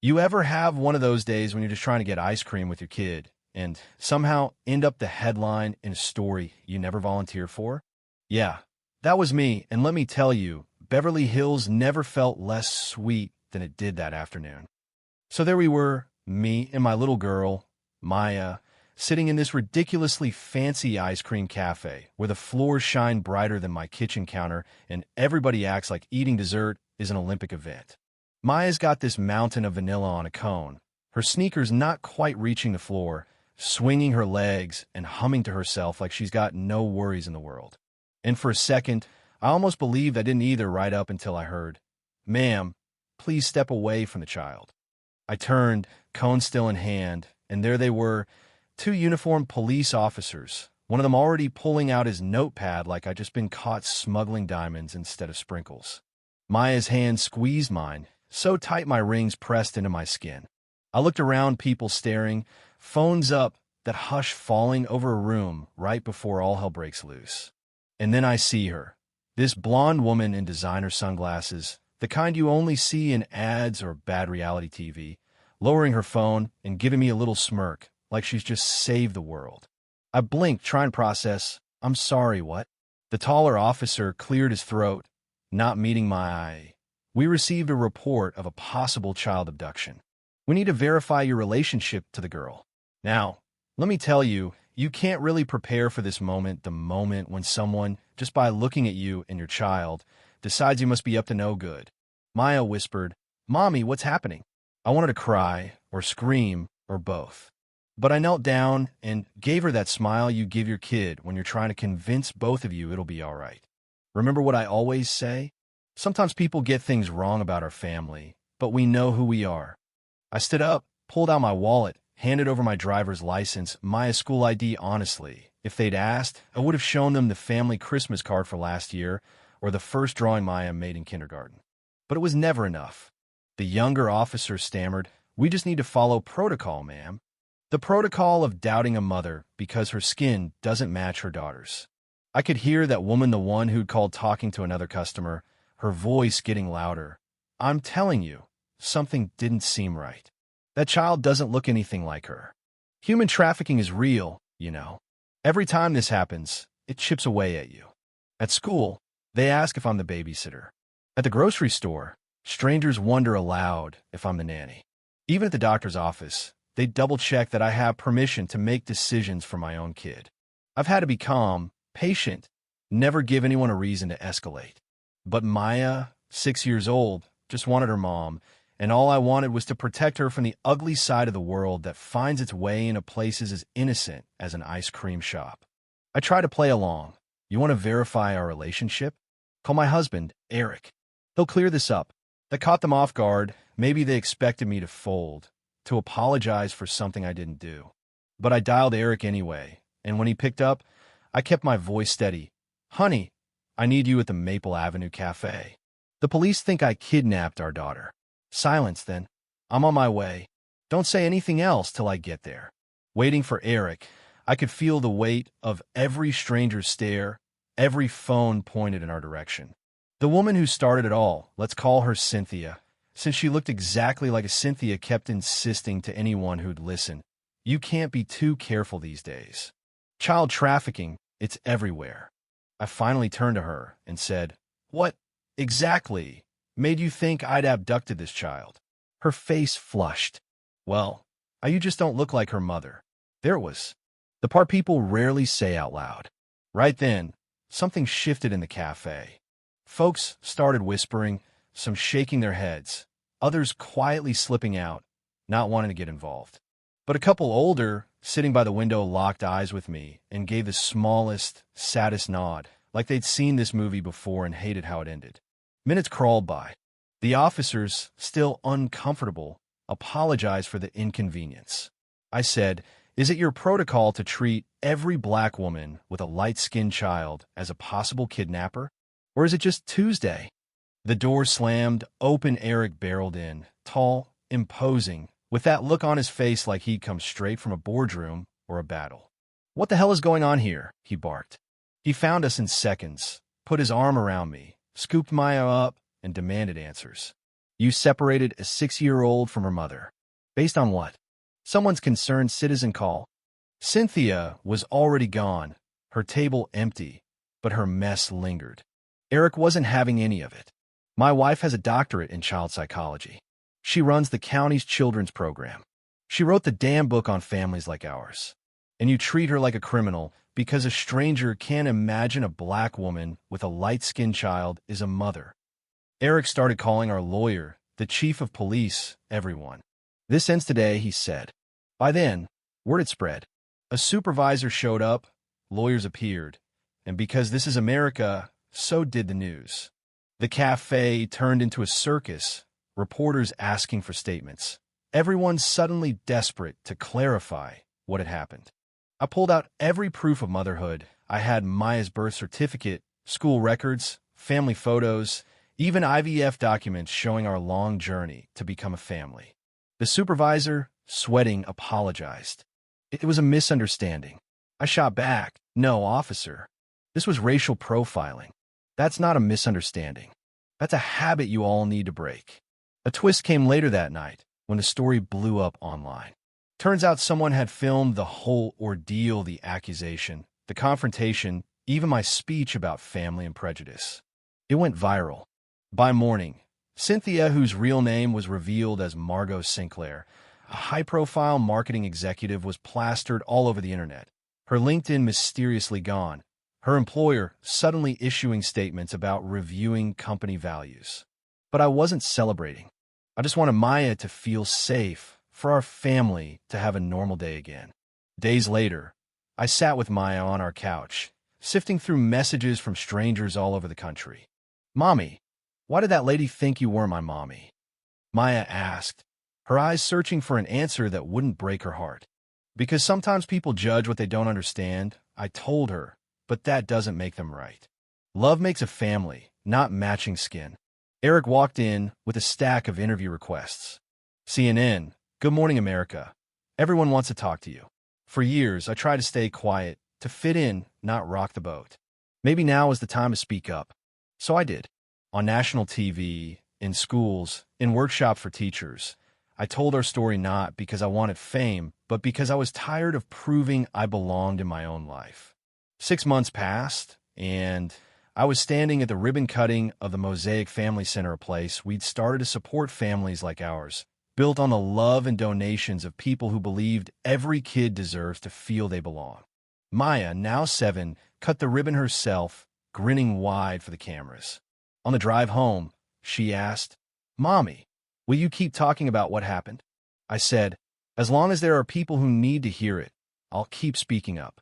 You ever have one of those days when you're just trying to get ice cream with your kid and somehow end up the headline in a story you never volunteered for? Yeah, that was me, and let me tell you, Beverly Hills never felt less sweet than it did that afternoon. So there we were, me and my little girl, Maya, sitting in this ridiculously fancy ice cream cafe where the floors shine brighter than my kitchen counter and everybody acts like eating dessert is an Olympic event. Maya's got this mountain of vanilla on a cone, her sneakers not quite reaching the floor, swinging her legs and humming to herself like she's got no worries in the world. And for a second, I almost believed I didn't either right up until I heard, "Ma'am, please step away from the child." I turned, cone still in hand, and there they were, two uniformed police officers, one of them already pulling out his notepad like I'd just been caught smuggling diamonds instead of sprinkles. Maya's hand squeezed mine, so tight my rings pressed into my skin. I looked around, people staring, phones up, that hush falling over a room right before all hell breaks loose. And then I see her, this blonde woman in designer sunglasses, the kind you only see in ads or bad reality TV, lowering her phone and giving me a little smirk, like she's just saved the world. I blinked, trying to process, "I'm sorry, what?" The taller officer cleared his throat, not meeting my eye. "We received a report of a possible child abduction. We need to verify your relationship to the girl." Now, let me tell you, you can't really prepare for this moment, the moment when someone, just by looking at you and your child, decides you must be up to no good. Maya whispered, "Mommy, what's happening?" I wanted to cry, or scream, or both. But I knelt down and gave her that smile you give your kid when you're trying to convince both of you it'll be all right. Remember what I always say? Sometimes people get things wrong about our family, but we know who we are. I stood up, pulled out my wallet, handed over my driver's license, Maya's school ID. Honestly, if they'd asked, I would have shown them the family Christmas card for last year or the first drawing Maya made in kindergarten. But it was never enough. The younger officer stammered, "We just need to follow protocol, ma'am." The protocol of doubting a mother because her skin doesn't match her daughter's. I could hear that woman, the one who'd called talking to another customer, her voice getting louder. "I'm telling you, something didn't seem right. That child doesn't look anything like her. Human trafficking is real, you know. Every time this happens, it chips away at you. At school, they ask if I'm the babysitter. At the grocery store, strangers wonder aloud if I'm the nanny. Even at the doctor's office, they double-check that I have permission to make decisions for my own kid. I've had to be calm, patient, never give anyone a reason to escalate. But Maya, 6 years old, just wanted her mom, and all I wanted was to protect her from the ugly side of the world that finds its way into places as innocent as an ice cream shop. I try to play along. "You want to verify our relationship? Call my husband, Eric. He'll clear this up." That caught them off guard. Maybe they expected me to fold, to apologize for something I didn't do. But I dialed Eric anyway, and when he picked up, I kept my voice steady. "Honey, I need you at the Maple Avenue Cafe. The police think I kidnapped our daughter." "Silence, then. I'm on my way. Don't say anything else till I get there." Waiting for Eric, I could feel the weight of every stranger's stare, every phone pointed in our direction. The woman who started it all, let's call her Cynthia, since she looked exactly like a Cynthia, kept insisting to anyone who'd listen, "You can't be too careful these days. Child trafficking, it's everywhere." I finally turned to her and said, "What exactly made you think I'd abducted this child?" Her face flushed. "Well, you just don't look like her mother." There it was. The part people rarely say out loud. Right then, something shifted in the cafe. Folks started whispering, some shaking their heads, others quietly slipping out, not wanting to get involved. But a couple older, sitting by the window, locked eyes with me and gave the smallest, saddest nod, like they'd seen this movie before and hated how it ended. Minutes crawled by. The officers, still uncomfortable, apologized for the inconvenience. I said, "Is it your protocol to treat every black woman with a light-skinned child as a possible kidnapper? Or is it just Tuesday?" The door slammed open. Eric barreled in, tall, imposing, with that look on his face like he'd come straight from a boardroom or a battle. "What the hell is going on here?" he barked. He found us in seconds, put his arm around me, scooped Maya up, and demanded answers. You separated a 6-year-old from her mother. Based on what? Someone's concerned citizen call. Cynthia was already gone, her table empty, but her mess lingered. Eric wasn't having any of it. My wife has a doctorate in child psychology. She runs the county's children's program. She wrote the damn book on families like ours. And you treat her like a criminal because a stranger can't imagine a black woman with a light-skinned child is a mother. Eric started calling our lawyer, the chief of police, everyone. This ends today, he said. By then, word had spread. A supervisor showed up, lawyers appeared, and because this is America, so did the news. The cafe turned into a circus, reporters asking for statements. Everyone suddenly desperate to clarify what had happened. I pulled out every proof of motherhood. I had Maya's birth certificate, school records, family photos, even IVF documents showing our long journey to become a family. The supervisor, sweating, apologized. It was a misunderstanding. I shot back. No, officer. This was racial profiling. That's not a misunderstanding. That's a habit you all need to break. A twist came later that night when the story blew up online. Turns out someone had filmed the whole ordeal, the accusation, the confrontation, even my speech about family and prejudice. It went viral. By morning, Cynthia, whose real name was revealed as Margot Sinclair, a high-profile marketing executive, was plastered all over the internet. Her LinkedIn mysteriously gone. Her employer suddenly issuing statements about reviewing company values. But I wasn't celebrating. I just wanted Maya to feel safe, for our family to have a normal day again. Days later, I sat with Maya on our couch, sifting through messages from strangers all over the country. Mommy, why did that lady think you were my mommy? Maya asked, her eyes searching for an answer that wouldn't break her heart. Because sometimes people judge what they don't understand, I told her, but that doesn't make them right. Love makes a family, not matching skin. Eric walked in with a stack of interview requests. CNN, Good Morning America. Everyone wants to talk to you. For years, I tried to stay quiet, to fit in, not rock the boat. Maybe now is the time to speak up. So I did. On national TV, in schools, in workshops for teachers. I told our story not because I wanted fame, but because I was tired of proving I belonged in my own life. 6 months passed, and I was standing at the ribbon cutting of the Mosaic Family Center, a place we'd started to support families like ours, built on the love and donations of people who believed every kid deserves to feel they belong. Maya, now 7, cut the ribbon herself, grinning wide for the cameras. On the drive home, she asked, Mommy, will you keep talking about what happened? I said, as long as there are people who need to hear it, I'll keep speaking up.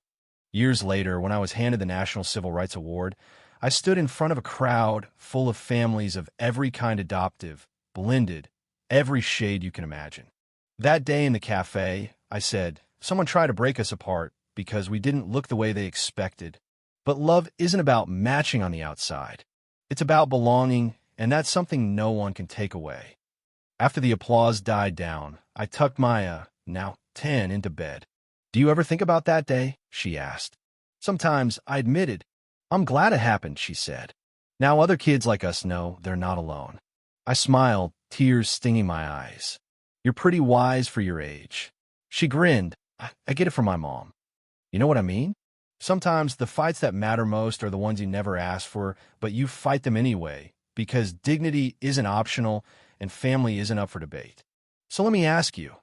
Years later, when I was handed the National Civil Rights Award, I stood in front of a crowd full of families of every kind, adoptive, blended, every shade you can imagine. That day in the cafe, I said, someone tried to break us apart because we didn't look the way they expected. But love isn't about matching on the outside. It's about belonging, and that's something no one can take away. After the applause died down, I tucked Maya, now 10, into bed. Do you ever think about that day? She asked. Sometimes, I admitted. I'm glad it happened, she said. Now other kids like us know they're not alone. I smiled, tears stinging my eyes. You're pretty wise for your age. She grinned. I get it from my mom. You know what I mean? Sometimes the fights that matter most are the ones you never asked for, but you fight them anyway, because dignity isn't optional and family isn't up for debate. So let me ask you,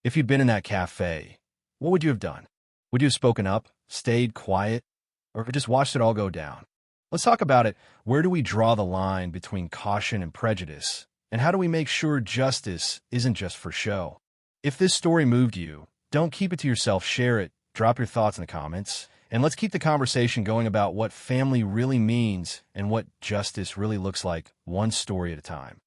if you'd been in that cafe, what would you have done? Would you have spoken up, stayed quiet, or just watched it all go down? Let's talk about it. Where do we draw the line between caution and prejudice? And how do we make sure justice isn't just for show? If this story moved you, don't keep it to yourself, share it, drop your thoughts in the comments, and let's keep the conversation going about what family really means and what justice really looks like, one story at a time.